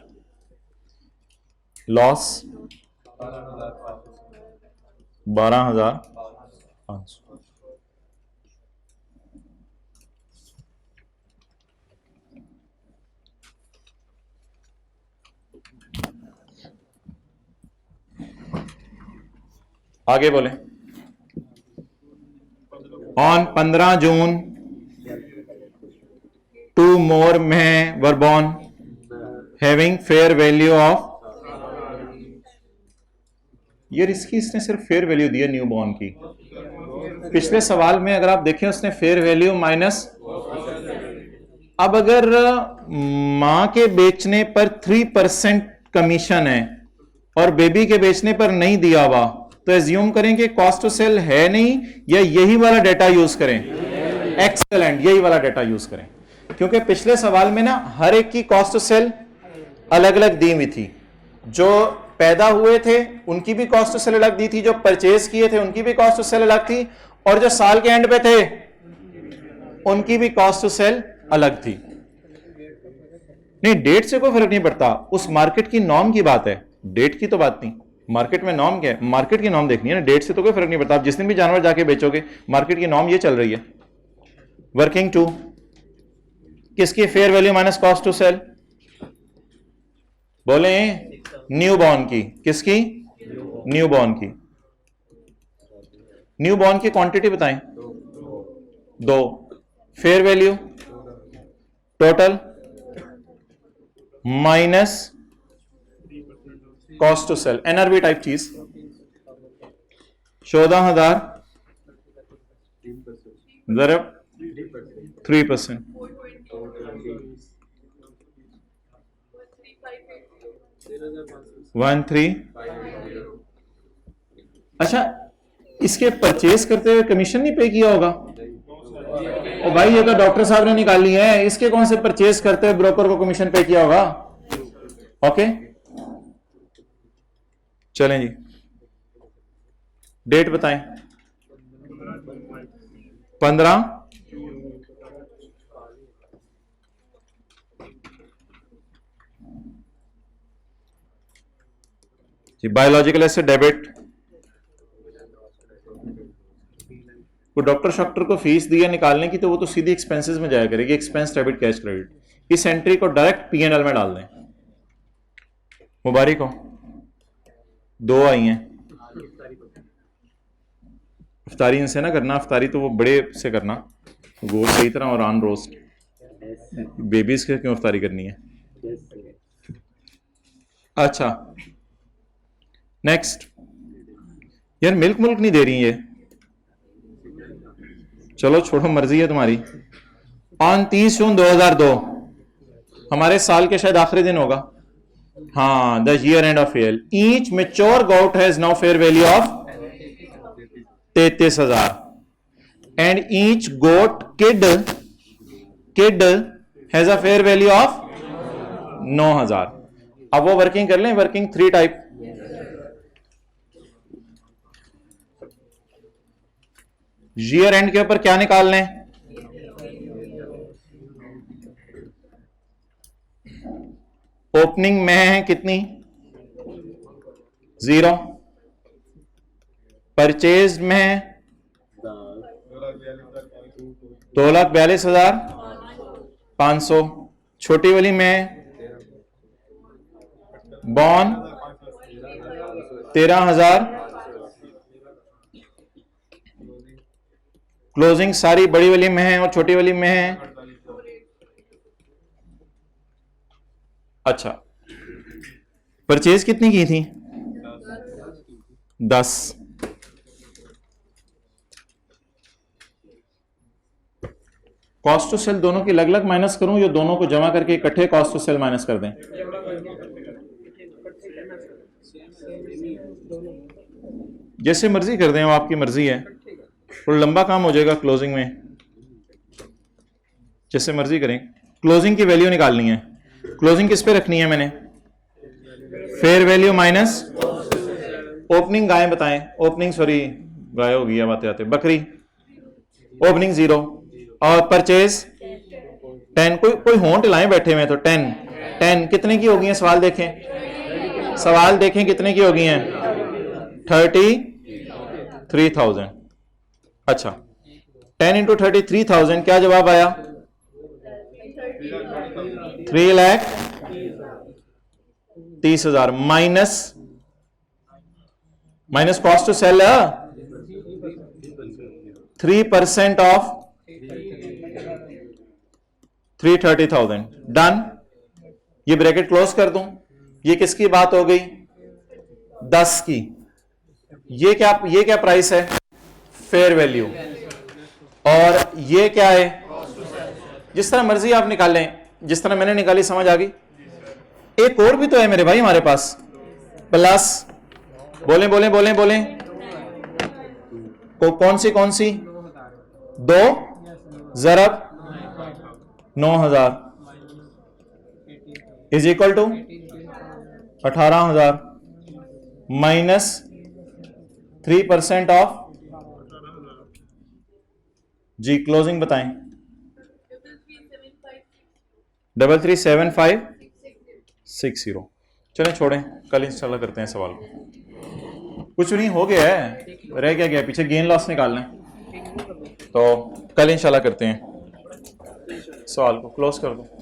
लॉस 12,500। आगे बोले। On 15 June 2 more men were born having fair value of, यार इसने सिर्फ फेयर वैल्यू दी है न्यू बॉर्न की। पिछले सवाल में अगर आप देखें उसने फेयर वैल्यू माइनस, अब अगर मां के बेचने पर 3% कमीशन है और बेबी के बेचने पर नहीं दिया हुआ, तो एज्यूम करें कि कॉस्ट टू सेल है नहीं, या यही वाला डेटा यूज करें? एक्सेलेंट, यही वाला डेटा यूज करें, क्योंकि पिछले सवाल में ना हर एक की कॉस्ट टू सेल अलग अलग दी हुई थी। जो पैदा हुए थे उनकी भी कॉस्ट टू सेल अलग दी थी, जो परचेज किए थे उनकी भी कॉस्ट टू सेल अलग थी, और जो साल के एंड पे थे उनकी भी कॉस्ट टू सेल अलग थी। नहीं, डेट से कोई फर्क नहीं पड़ता, उस मार्केट की नॉर्म की बात है, डेट की तो बात नहीं। मार्केट में नॉर्म क्या है? मार्केट की नॉर्म देखनी है ना, डेट से तो कोई फर्क नहीं पड़ता। आप जिस दिन भी जानवर जाके बेचोगे, मार्केट की नॉर्म ये चल रही है। वर्किंग टू किसकी? Fair value minus cost to sell. बोले न्यू बॉर्न की। किसकी? न्यू बॉर्न की। न्यू बॉर्न की क्वांटिटी बताएं। 2। Fair value total minus cost to sell, NRB type चीज। 14,000 जरा 3%, 13। अच्छा, इसके परचेज करते हुए कमीशन नहीं पे किया होगा? ओ भाई, ये तो डॉक्टर साहब ने निकाली है, इसके कौन से परचेज करते हुए ब्रोकर को कमीशन पे किया होगा? ओके, चलें जी, डेट बताएं। 15 जी। बायोलॉजिकल एसेट डेबिट, वो डॉक्टर शॉक्टर को फीस दी है निकालने की, तो वो तो सीधी एक्सपेंसेस में जाया करेगी, एक्सपेंस डेबिट कैश क्रेडिट। इस एंट्री को डायरेक्ट P&L में डाल दें। मुबारक हो, 2 आई हैं। अफ्तारी इनसे ना करना, अफ्तारी तो वो बड़े से करना, गोश्त सही तरह और ऑन रोस्ट। बेबीज के क्यों अफ्तारी करनी है? अच्छा, नेक्स्ट। यार मिल्क नहीं दे रही ये, चलो छोड़ो, मर्जी है तुम्हारी। ऑन 30 जून 2002, हमारे साल के शायद आखिरी दिन होगा। हाँ, the year end of year. Each mature goat has now fair value of 33,000 and each goat kid has a fair value of 9,000। अब वो वर्किंग कर लें, वर्किंग 3 टाइप। ईयर एंड के ऊपर क्या निकाल लें? ओपनिंग में है कितनी? 0। परचेज में है 2,42,500। छोटी वाली में बॉर्न 13,000 क्लोजिंग सारी बड़ी वाली में है और छोटी वाली में है। अच्छा, परचेज कितनी की थी? 10। कॉस्ट टू सेल दोनों की अलग अलग माइनस करूं या दोनों को जमा करके इकट्ठे कॉस्ट टू सेल माइनस कर दें? जैसे मर्जी कर दें, वो आपकी मर्जी है। थोड़ा लंबा काम हो जाएगा क्लोजिंग में, जैसे मर्जी करें। क्लोजिंग की वैल्यू निकालनी है। क्लोजिंग किस पे रखनी है मैंने? Fair value minus opening. गाय बताएं, ओपनिंग, सॉरी गाय हो गई आते आते, बकरी। ओपनिंग 0 और परचेज 10। कोई होंठ लाएं बैठे हुए तो 10 कितने की होगी? सवाल देखें, सवाल देखें कितने की होगी हैं? 33,000। अच्छा, 10 इंटू 33,000 क्या जवाब आया? 3,30,000 minus cost to sell 3% of 330,000। Done. ये ब्रैकेट क्लोज कर दूं। ये किसकी बात हो गई? 10 की। ये क्या प्राइस है? Fair value. और ये क्या है? जिस तरह मर्जी आप निकालें, जिस तरह मैंने निकाली समझ आ गई। एक और भी तो है मेरे भाई हमारे पास, प्लस। बोलें बोलें बोलें बोलें, कौन सी? 2 ज़रब 9,000 is equal to 18,000 minus 3% of जी। क्लोजिंग बताएं। 337560। चलें छोड़ें, कल इंशाल्लाह करते हैं सवाल को। कुछ नहीं हो गया है, रह गया पीछे गेन लॉस निकालना है, तो कल इंशाल्लाह करते हैं। सवाल को क्लोज कर दो।